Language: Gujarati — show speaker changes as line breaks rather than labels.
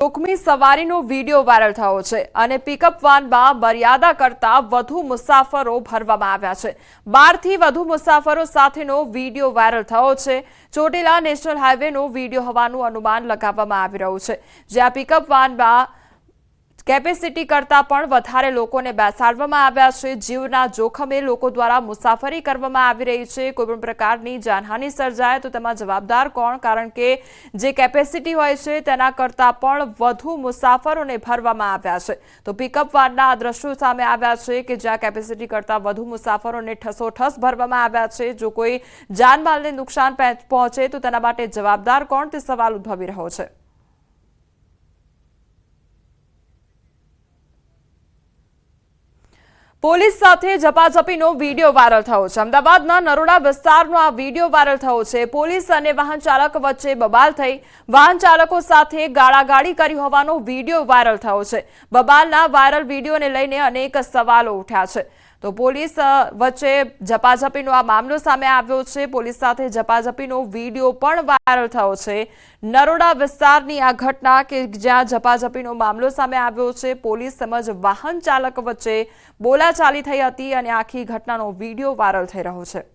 જોખમી સવારીનો વિડીયો વાયરલ થયો છે અને પિકઅપ વાનમાં મર્યાદા કરતા વધુ મુસાફરો ભરવામાં આવ્યા છે। 12 થી વધુ મુસાફરો સાથેનો વિડીયો વાયરલ થયો છે। ચોટીલા નેશનલ હાઈવેનો વિડીયો હોવાનું અનુમાન લગાવવામાં આવી રહ્યું છે, જ્યાં પિકઅપ વાનમાં કેપેસિટી કરતા પણ વધારે લોકોને બેસાડવામાં આવ્યા છે। જીવના જોખમે લોકો દ્વારા મુસાફરી કરવામાં આવી રહી છે। કોઈપણ પ્રકારની જાનહાનિ સર્જાય તો તેમાં જવાબદાર કોણ? કારણ કે જે કેપેસિટી હોય છે તેના કરતા પણ વધુ મુસાફરોને ભરવામાં આવ્યા છે। તો પિકઅપ વાનના આ દ્રશ્યો સામે આવ્યા છે કે જ્યાં કેપેસિટી કરતા વધુ મુસાફરોને ઠસોઠસ ભરવામાં આવ્યા છે। જો કોઈ જાનમાલને નુકસાન પહોંચે તો તેના માટે જવાબદાર કોણ, તે સવાલ ઉદ્ભવી રહ્યો છે। પોલીસ સાથે ઝપાઝપીનો વિડીયો વાયરલ થયો છે। અમદાવાદના નરોડા વિસ્તારનો આ વિડીયો વાયરલ થયો છે। પોલીસ અને વાહન ચાલક વચ્ચે બબાલ થઈ વાહન ચાલકો સાથે ગાળાગાળી કરી હોવાનો વિડીયો વાયરલ થયો છે। બબાલના વાયરલ વિડીયોને લઈને અનેક સવાલો ઉઠ્યા છે। તો પોલીસ વચ્ચે ઝપાઝપીનો આ મામલો સામે આવ્યો છે। પોલીસ સાથે ઝપાઝપીનો વિડીયો પણ વાયરલ થયો છે। નરોડા વિસ્તારની આ ઘટના કે જ્યાં ઝપાઝપીનો મામલો સામે આવ્યો છે, પોલીસ તેમજ વાહન ચાલક વચ્ચે બોલાચાલી થઈ હતી અને આખી ઘટનાનો વિડીયો વાયરલ થઈ રહ્યો છે।